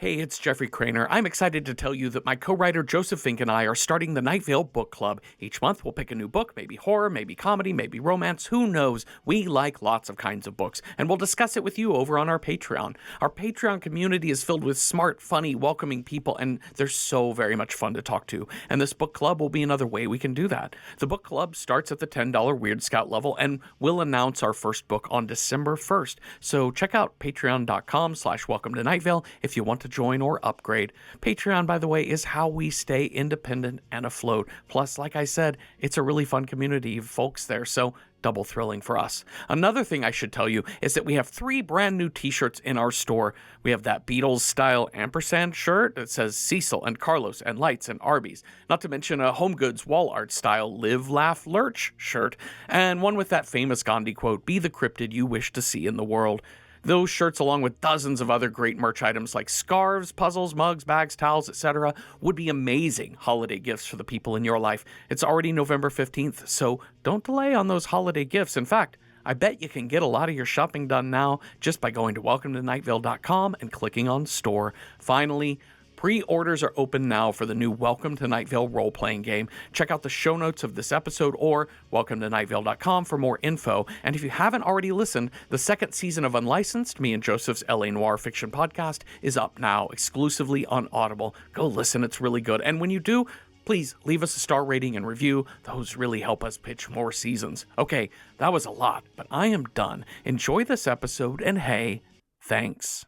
Hey, it's Jeffrey Cranor. I'm excited to tell you that my co-writer Joseph Fink and I are starting the Night Vale Book Club. Each month we'll pick a new book, maybe horror, maybe comedy, maybe romance, who knows? We like lots of kinds of books, and we'll discuss it with you over on our Patreon. Our Patreon community is filled with smart, funny, welcoming people, and they're so very much fun to talk to. And this book club will be another way we can do that. The book club starts at the $10 Weird Scout level, and we'll announce our first book on December 1st. So check out patreon.com/welcome to Night Vale if you want to join or upgrade. Patreon, by the way, is how we stay independent and afloat. Plus, like I said, it's a really fun community of folks there, so double thrilling for us. Another thing I should tell you is that we have 3 brand new t-shirts in our store. We have that Beatles-style ampersand shirt that says Cecil and Carlos and Lights and Arby's, not to mention a Home Goods wall art style Live, Laugh, Lurch shirt, and one with that famous Gandhi quote, "Be the cryptid you wish to see in the world." Those shirts, along with dozens of other great merch items like scarves, puzzles, mugs, bags, towels, etc., would be amazing holiday gifts for the people in your life. It's already November 15th, so don't delay on those holiday gifts. In fact, I bet you can get a lot of your shopping done now just by going to welcometonightvale.com and clicking on store. Finally, pre-orders are open now for the new Welcome to Night Vale role-playing game. Check out the show notes of this episode or welcometonightvale.com for more info. And if you haven't already listened, the second season of Unlicensed, me and Joseph's LA Noir fiction podcast, is up now exclusively on Audible. Go listen, it's really good. And when you do, please leave us a star rating and review. Those really help us pitch more seasons. Okay, that was a lot, but I am done. Enjoy this episode, and hey, thanks.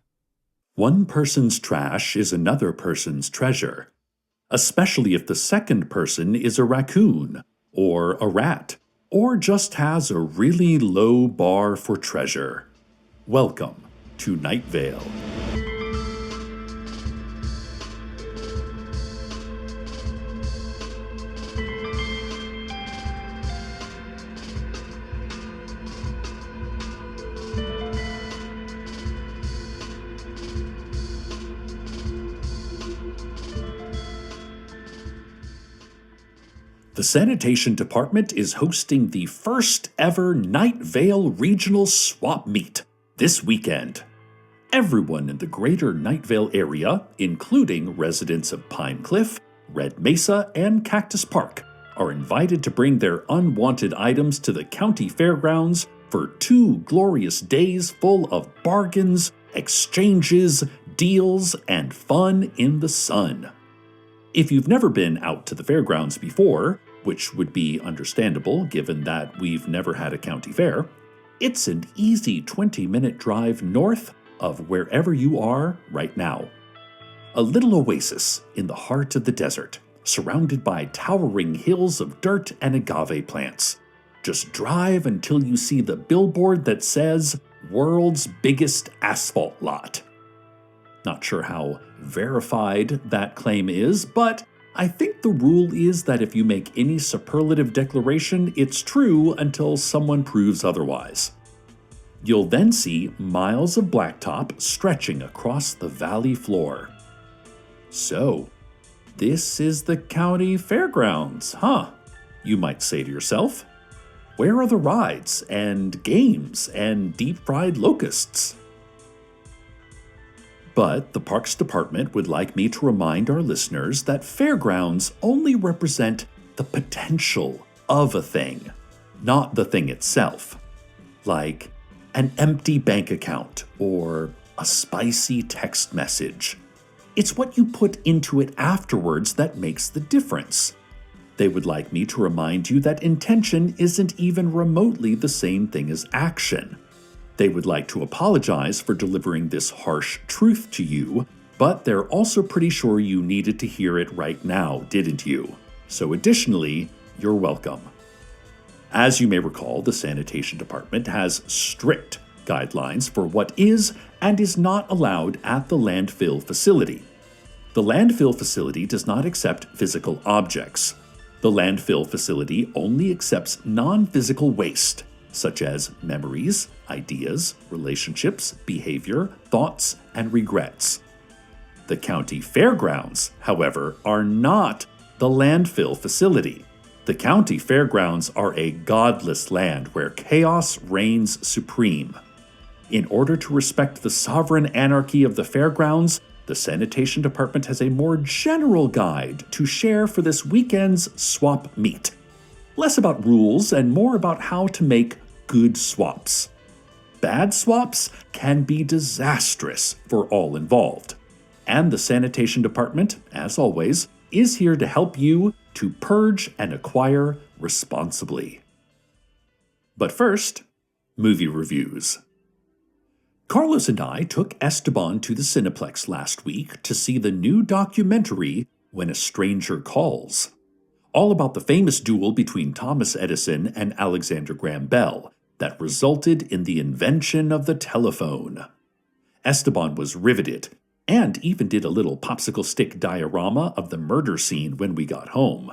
One person's trash is another person's treasure, especially if the second person is a raccoon, or a rat, or just has a really low bar for treasure. Welcome to Night Vale. The Sanitation Department is hosting the first ever Night Vale Regional Swap Meet this weekend. Everyone in the greater Night Vale area, including residents of Pine Cliff, Red Mesa, and Cactus Park, are invited to bring their unwanted items to the county fairgrounds for 2 glorious days full of bargains, exchanges, deals, and fun in the sun. If you've never been out to the fairgrounds before, which would be understandable given that we've never had a county fair, it's an easy 20-minute drive north of wherever you are right now. A little oasis in the heart of the desert, surrounded by towering hills of dirt and agave plants. Just drive until you see the billboard that says, "World's Biggest Asphalt Lot." Not sure how verified that claim is, but I think the rule is that if you make any superlative declaration, it's true until someone proves otherwise. You'll then see miles of blacktop stretching across the valley floor. So, this is the county fairgrounds, huh? You might say to yourself. Where are the rides and games and deep-fried locusts? But the Parks Department would like me to remind our listeners that fairgrounds only represent the potential of a thing, not the thing itself. Like an empty bank account or a spicy text message. It's what you put into it afterwards that makes the difference. They would like me to remind you that intention isn't even remotely the same thing as action. They would like to apologize for delivering this harsh truth to you, but they're also pretty sure you needed to hear it right now, didn't you? So additionally, you're welcome. As you may recall, the Sanitation Department has strict guidelines for what is and is not allowed at the landfill facility. The landfill facility does not accept physical objects. The landfill facility only accepts non-physical waste, such as memories, ideas, relationships, behavior, thoughts, and regrets. The county fairgrounds, however, are not the landfill facility. The county fairgrounds are a godless land where chaos reigns supreme. In order to respect the sovereign anarchy of the fairgrounds, the Sanitation Department has a more general guide to share for this weekend's swap meet. Less about rules and more about how to make good swaps. Bad swaps can be disastrous for all involved. And the Sanitation Department, as always, is here to help you to purge and acquire responsibly. But first, movie reviews. Carlos and I took Esteban to the Cineplex last week to see the new documentary When a Stranger Calls, all about the famous duel between Thomas Edison and Alexander Graham Bell that resulted in the invention of the telephone. Esteban was riveted and even did a little popsicle stick diorama of the murder scene when we got home.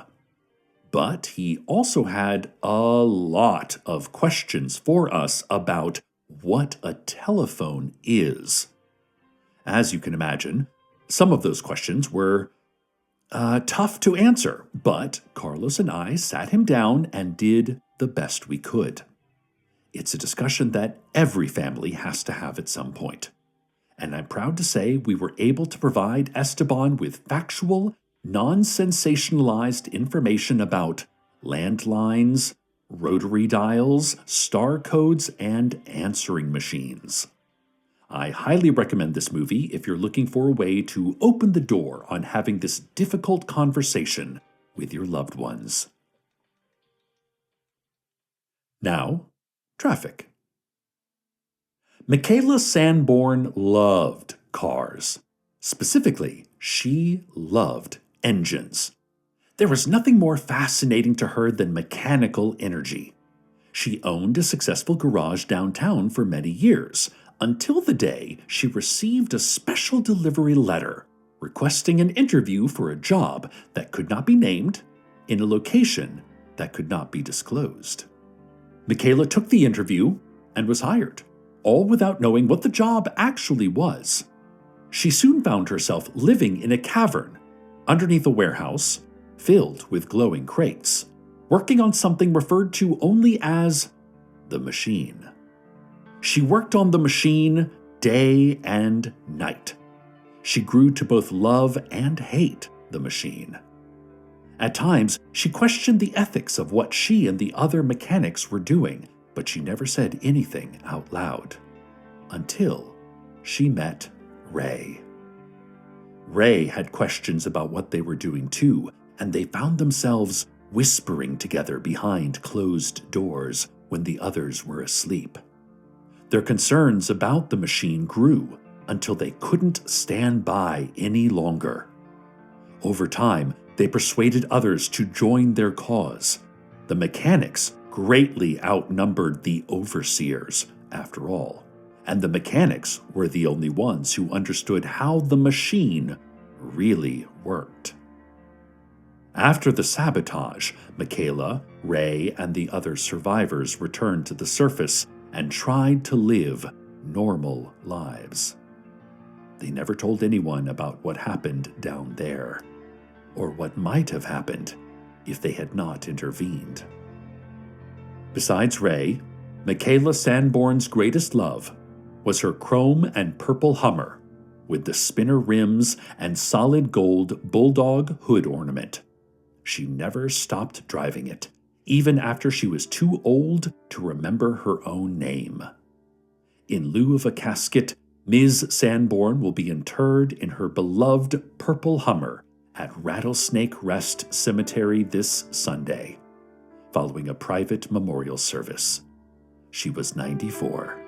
But he also had a lot of questions for us about what a telephone is. As you can imagine, some of those questions were tough to answer, but Carlos and I sat him down and did the best we could. It's a discussion that every family has to have at some point. And I'm proud to say we were able to provide Esteban with factual, non-sensationalized information about landlines, rotary dials, star codes, and answering machines. I highly recommend this movie if you're looking for a way to open the door on having this difficult conversation with your loved ones. Now, traffic. Michaela Sanborn loved cars. Specifically, she loved engines. There was nothing more fascinating to her than mechanical energy. She owned a successful garage downtown for many years, until the day she received a special delivery letter requesting an interview for a job that could not be named in a location that could not be disclosed. Michaela took the interview and was hired, all without knowing what the job actually was. She soon found herself living in a cavern underneath a warehouse filled with glowing crates, working on something referred to only as the machine. She worked on the machine day and night. She grew to both love and hate the machine. At times, she questioned the ethics of what she and the other mechanics were doing, but she never said anything out loud. Until she met Ray. Ray had questions about what they were doing too, and they found themselves whispering together behind closed doors when the others were asleep. Their concerns about the machine grew until they couldn't stand by any longer. Over time, they persuaded others to join their cause. The mechanics greatly outnumbered the overseers, after all, and the mechanics were the only ones who understood how the machine really worked. After the sabotage, Michaela, Ray, and the other survivors returned to the surface and tried to live normal lives. They never told anyone about what happened down there, or what might have happened if they had not intervened. Besides Ray, Michaela Sanborn's greatest love was her chrome and purple Hummer with the spinner rims and solid gold bulldog hood ornament. She never stopped driving it, even after she was too old to remember her own name. In lieu of a casket, Ms. Sanborn will be interred in her beloved purple Hummer at Rattlesnake Rest Cemetery this Sunday, following a private memorial service. She was 94.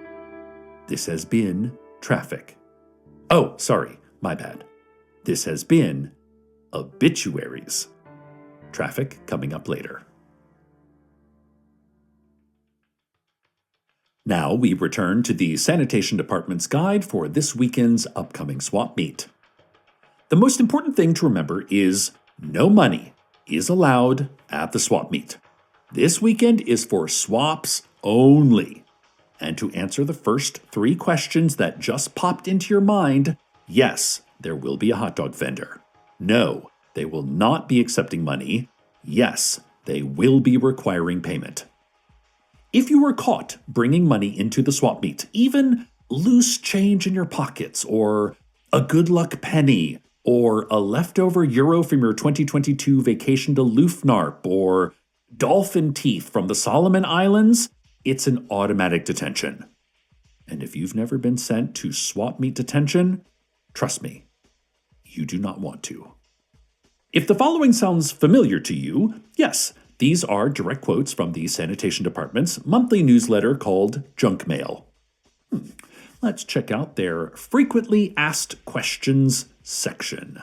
This has been Traffic. Oh, sorry, my bad. This has been Obituaries. Traffic coming up later. Now we return to the Sanitation Department's guide for this weekend's upcoming swap meet. The most important thing to remember is no money is allowed at the swap meet. This weekend is for swaps only. And to answer the first 3 questions that just popped into your mind, yes, there will be a hot dog vendor. No, they will not be accepting money. Yes, they will be requiring payment. If you were caught bringing money into the swap meet, even loose change in your pockets or a good luck penny, or a leftover euro from your 2022 vacation to Lufnarp, or dolphin teeth from the Solomon Islands, it's an automatic detention. And if you've never been sent to swap meet detention, trust me, you do not want to. If the following sounds familiar to you, yes, these are direct quotes from the Sanitation Department's monthly newsletter called Junk Mail. Let's check out their frequently asked questions section.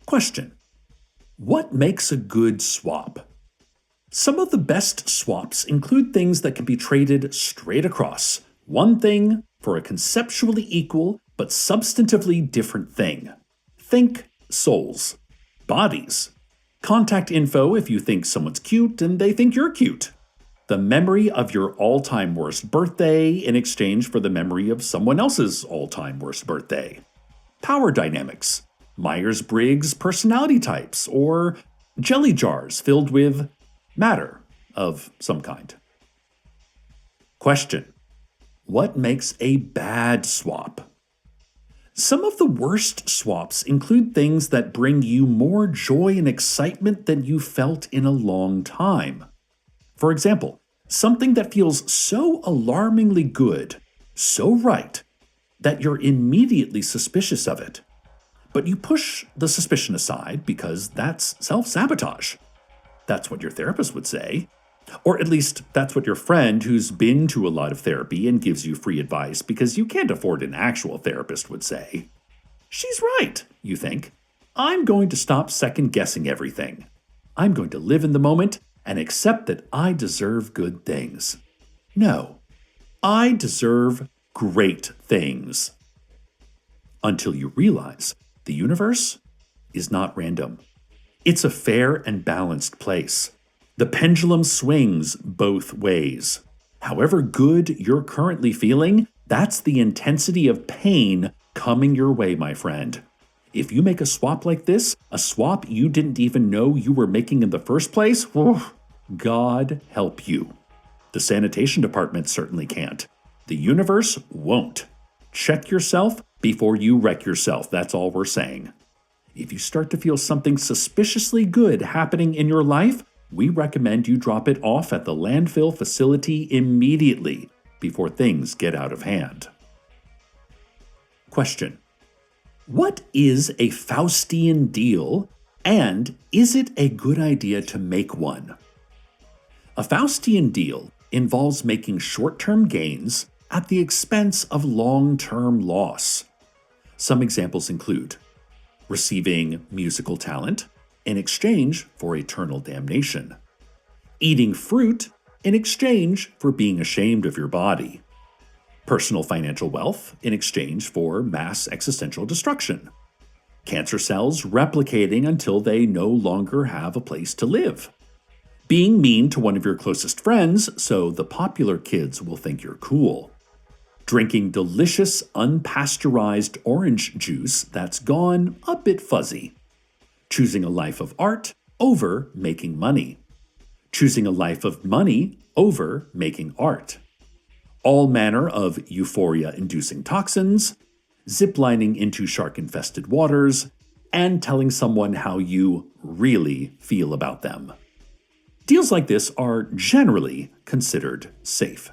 Question: what makes a good swap? Some of the best swaps include things that can be traded straight across, one thing for a conceptually equal but substantively different thing. Think souls, bodies, contact info if you think someone's cute and they think you're cute, the memory of your all-time worst birthday in exchange for the memory of someone else's all-time worst birthday, power dynamics, Myers-Briggs personality types, or jelly jars filled with matter of some kind. Question: what makes a bad swap? Some of the worst swaps include things that bring you more joy and excitement than you felt in a long time. For example, something that feels so alarmingly good, so right, that you're immediately suspicious of it. But you push the suspicion aside because that's self-sabotage. That's what your therapist would say. Or at least that's what your friend who's been to a lot of therapy and gives you free advice because you can't afford an actual therapist would say. She's right, you think. I'm going to stop second-guessing everything. I'm going to live in the moment and accept that I deserve good things. No, I deserve great things. Until you realize the universe is not random. It's a fair and balanced place. The pendulum swings both ways. However good you're currently feeling, that's the intensity of pain coming your way, my friend. If you make a swap like this, a swap you didn't even know you were making in the first place, God help you. The Sanitation Department certainly can't. The universe won't. Check yourself before you wreck yourself, that's all we're saying. If you start to feel something suspiciously good happening in your life, we recommend you drop it off at the landfill facility immediately before things get out of hand. Question: what is a Faustian deal, and is it a good idea to make one? A Faustian deal involves making short-term gains at the expense of long-term loss. Some examples include receiving musical talent in exchange for eternal damnation, eating fruit in exchange for being ashamed of your body, personal financial wealth in exchange for mass existential destruction, cancer cells replicating until they no longer have a place to live, being mean to one of your closest friends so the popular kids will think you're cool, drinking delicious unpasteurized orange juice that's gone a bit fuzzy, choosing a life of art over making money, choosing a life of money over making art, all manner of euphoria-inducing toxins, ziplining into shark-infested waters, and telling someone how you really feel about them. Deals like this are generally considered safe.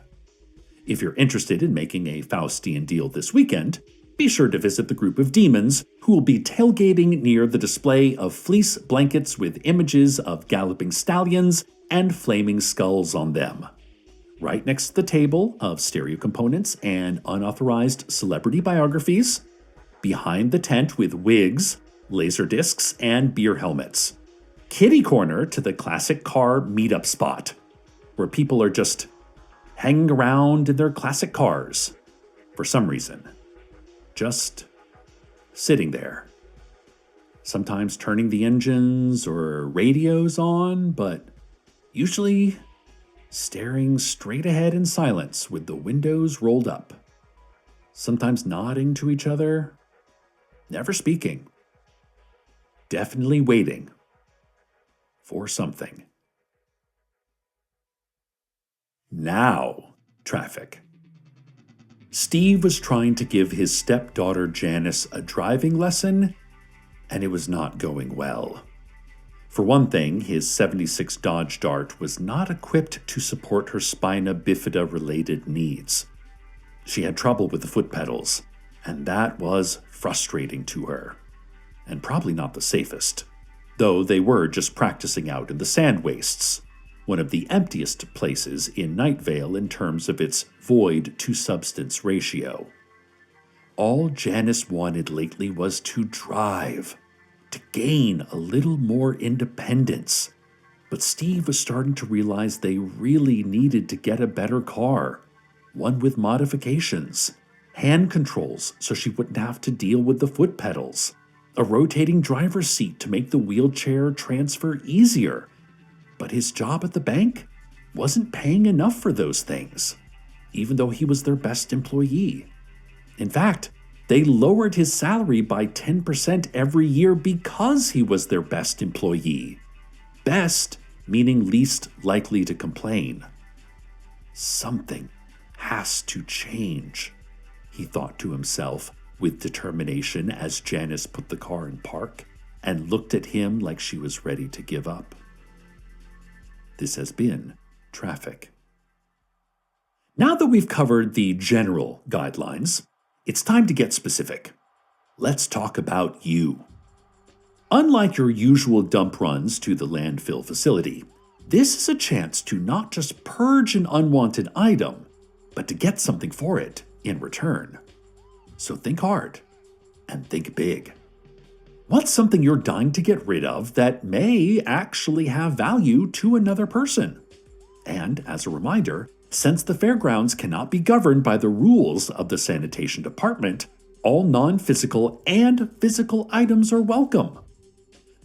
If you're interested in making a Faustian deal this weekend, be sure to visit the group of demons who will be tailgating near the display of fleece blankets with images of galloping stallions and flaming skulls on them. Right next to the table of stereo components and unauthorized celebrity biographies, behind the tent with wigs, laser discs, and beer helmets. Kitty corner to the classic car meetup spot, where people are just hanging around in their classic cars for some reason. Just sitting there. Sometimes turning the engines or radios on, but usually staring straight ahead in silence with the windows rolled up. Sometimes nodding to each other, never speaking. Definitely waiting for something. Now, traffic. Steve was trying to give his stepdaughter Janice a driving lesson, and it was not going well. For one thing, his 76 Dodge Dart was not equipped to support her spina bifida-related needs. She had trouble with the foot pedals, and that was frustrating to her, and probably not the safest, though they were just practicing out in the sand wastes, one of the emptiest places in Night Vale in terms of its void-to-substance ratio. All Janice wanted lately was to drive, to gain a little more independence. But Steve was starting to realize they really needed to get a better car, one with modifications, hand controls so she wouldn't have to deal with the foot pedals, a rotating driver's seat to make the wheelchair transfer easier. But his job at the bank wasn't paying enough for those things, even though he was their best employee. In fact, they lowered his salary by 10% every year because he was their best employee. Best meaning least likely to complain. Something has to change, he thought to himself with determination as Janice put the car in park and looked at him like she was ready to give up. This has been Traffic. Now that we've covered the general guidelines, it's time to get specific. Let's talk about you. Unlike your usual dump runs to the landfill facility, this is a chance to not just purge an unwanted item, but to get something for it in return. So think hard and think big. What's something you're dying to get rid of that may actually have value to another person? And as a reminder, since the fairgrounds cannot be governed by the rules of the Sanitation Department, all non-physical and physical items are welcome.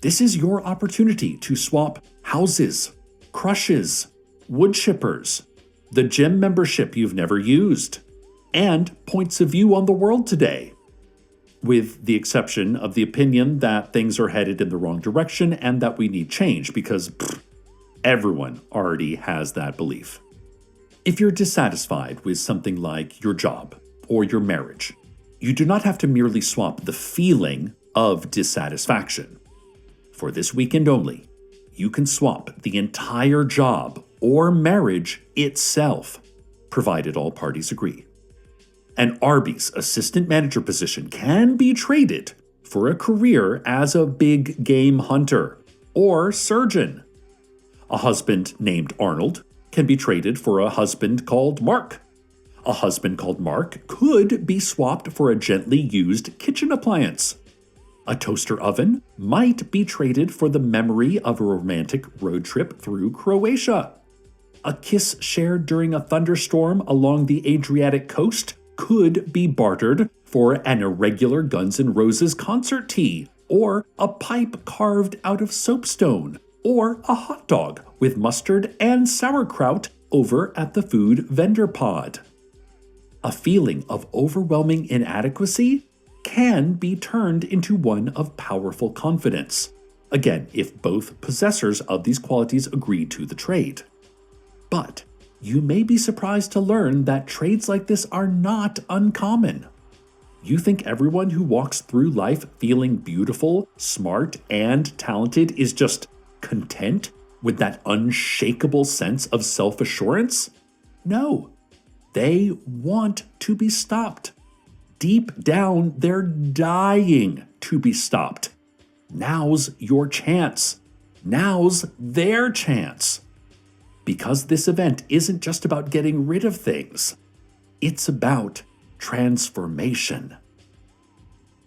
This is your opportunity to swap houses, crushes, wood chippers, the gym membership you've never used, and points of view on the world today, with the exception of the opinion that things are headed in the wrong direction and that we need change, because everyone already has that belief. If you're dissatisfied with something like your job or your marriage, you do not have to merely swap the feeling of dissatisfaction. For this weekend only, you can swap the entire job or marriage itself, provided all parties agree. An Arby's assistant manager position can be traded for a career as a big game hunter or surgeon. A husband named Arnold can be traded for a husband called Mark. A husband called Mark could be swapped for a gently used kitchen appliance. A toaster oven might be traded for the memory of a romantic road trip through Croatia. A kiss shared during a thunderstorm along the Adriatic coast could be bartered for an irregular Guns N' Roses concert tee, or a pipe carved out of soapstone, or a hot dog with mustard and sauerkraut over at the food vendor pod. A feeling of overwhelming inadequacy can be turned into one of powerful confidence. Again, if both possessors of these qualities agree to the trade. But you may be surprised to learn that trades like this are not uncommon. You think everyone who walks through life feeling beautiful, smart, and talented is just content with that unshakable sense of self-assurance? No, they want to be stopped. Deep down, they're dying to be stopped. Now's your chance. Now's their chance. Because this event isn't just about getting rid of things. It's about transformation.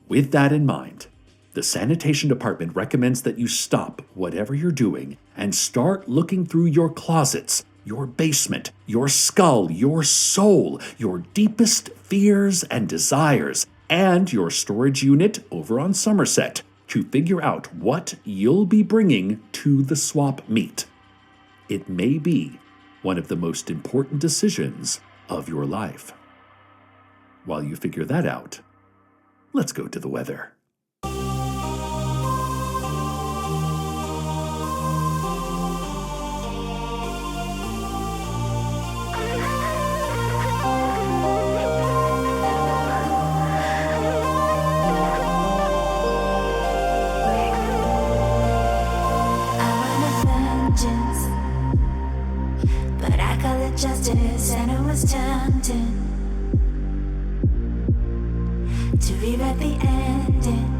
With that in mind, the Sanitation Department recommends that you stop whatever you're doing and start looking through your closets, your basement, your skull, your soul, your deepest fears and desires, and your storage unit over on Somerset to figure out what you'll be bringing to the swap meet. It may be one of the most important decisions of your life. While you figure that out, let's go to the weather. was tempting to rewrite the ending.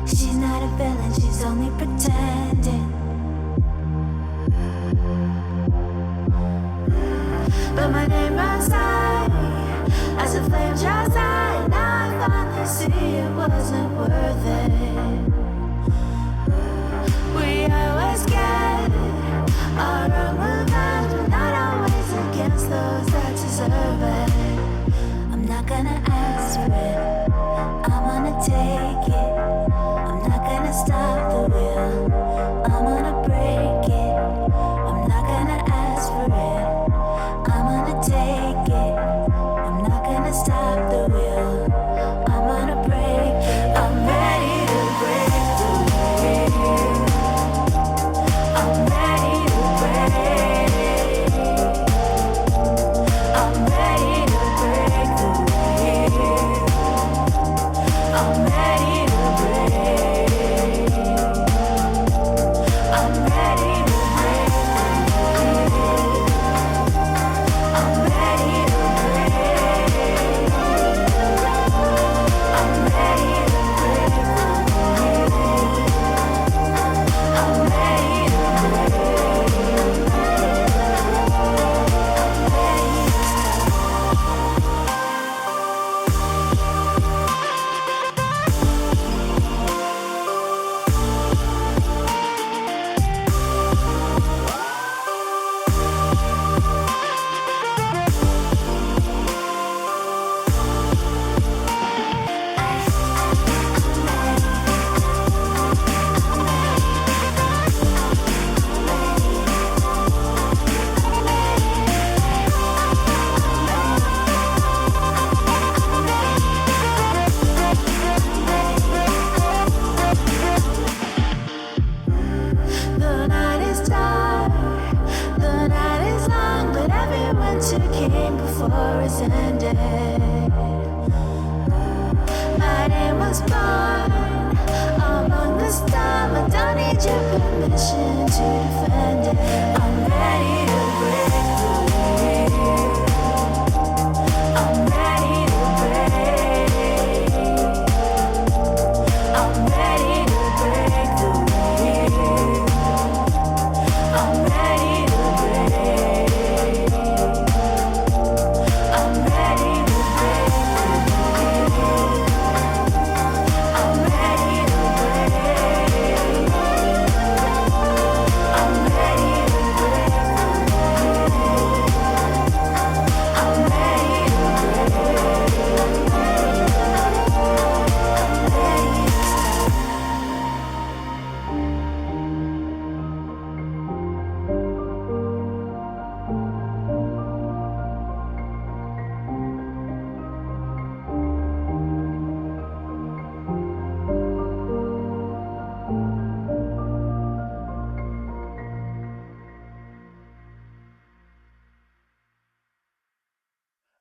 She's not a villain, she's only pretending. But my name runs high as the flame dries out. Now I finally see it wasn't worth it. We always get our own revenge, but not always against those that deserve it. I'm not gonna ask for it, I'm gonna take it. I'm not gonna stop the wheel, I'm gonna break it. I'm not gonna ask for it, I'm gonna take it. I'm not gonna stop the wheel, I'm gonna break it. I'm ready to break the wheel. I'm ready to break. I'm ready to break the wheel. I'm ready to break. I'm ready to break the wheel. I'm ready to break. I'm ready to break the wheel. I'm ready to break. I'm ready to The night is dark, the night is long, but every winter came before it's ended. My name was born among the stars, but don't need your permission to defend it. I'm ready to break the wheel. I'm ready to break. I'm ready to break the wheel. I'm ready to break. I'm ready to break the wheel. I'm ready to break. I'm ready to break the wheel. I'm ready to break. I'm ready to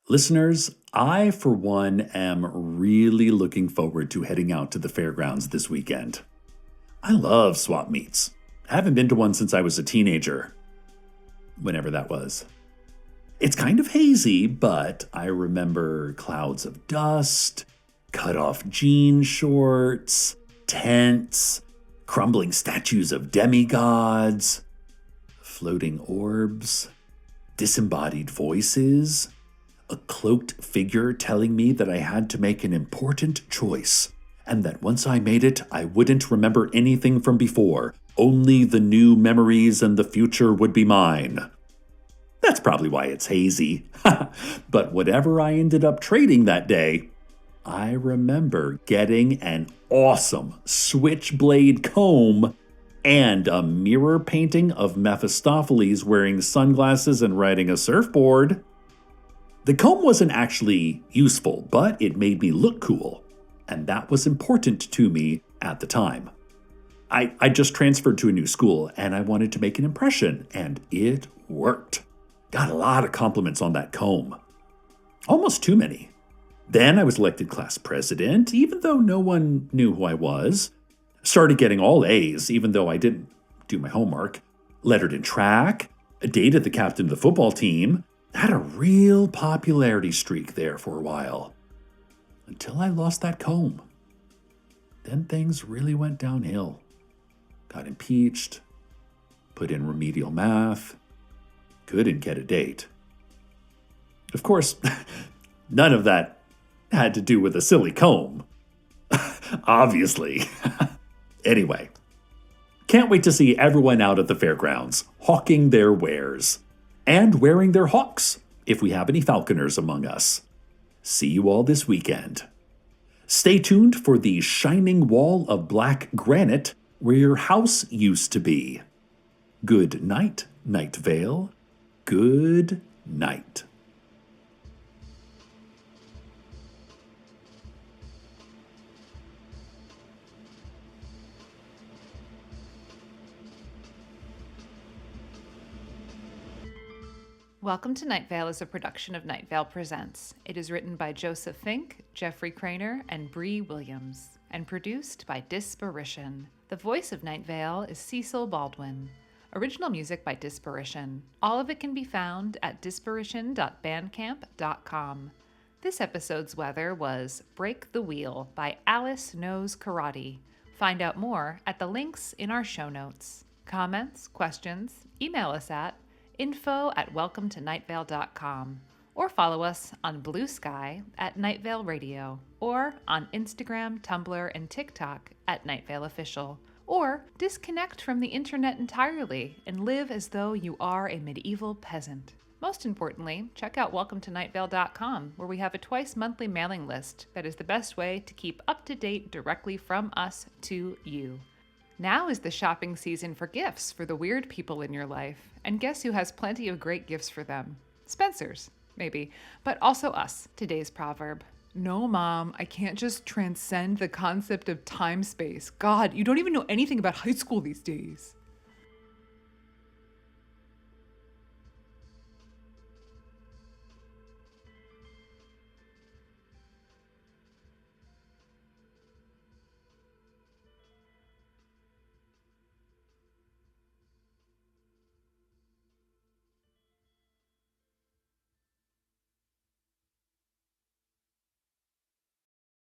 Listeners, I, for one, am really looking forward to heading out to the fairgrounds this weekend. I love swap meets. I haven't been to one since I was a teenager. Whenever that was. It's kind of hazy, but I remember clouds of dust, cut-off jean shorts, tents, crumbling statues of demigods, floating orbs, disembodied voices, a cloaked figure telling me that I had to make an important choice, and that once I made it, I wouldn't remember anything from before. Only the new memories and the future would be mine. That's probably why it's hazy. But whatever I ended up trading that day, I remember getting an awesome switchblade comb and a mirror painting of Mephistopheles wearing sunglasses and riding a surfboard. The comb wasn't actually useful, but it made me look cool, and that was important to me at the time. I just transferred to a new school, and I wanted to make an impression, and it worked. Got a lot of compliments on that comb. Almost too many. Then I was elected class president, even though no one knew who I was. Started getting all A's, even though I didn't do my homework. Lettered in track. Dated the captain of the football team. Had a real popularity streak there for a while. Until I lost that comb. Then things really went downhill. Got impeached, put in remedial math, couldn't get a date. Of course, none of that had to do with a silly comb. Obviously. Anyway, can't wait to see everyone out at the fairgrounds, hawking their wares. And wearing their hawks, if we have any falconers among us. See you all this weekend. Stay tuned for the shining wall of black granite where your house used to be. Good night, Night Vale. Good night. Welcome to Night Vale is a production of Night Vale Presents. It is written by Joseph Fink, Jeffrey Cranor, and Brie Williams, and produced by Disparition. The voice of Night Vale is Cecil Baldwin. Original music by Disparition. All of it can be found at disparition.bandcamp.com. This episode's weather was Break the Wheel by Alice Knows Karate. Find out more at the links in our show notes. Comments, questions, email us at info@welcometonightvale.com, or follow us on Blue Sky at Night Vale Radio, or on Instagram, Tumblr, and TikTok at Night Vale Official, or disconnect from the internet entirely and live as though you are a medieval peasant. Most importantly, check out welcometonightvale.com, where we have a twice-monthly mailing list that is the best way to keep up to date directly from us to you. Now is the shopping season for gifts for the weird people in your life. And guess who has plenty of great gifts for them? Spencer's, maybe, but also us. Today's proverb. No, Mom, I can't just transcend the concept of time-space. God, you don't even know anything about high school these days.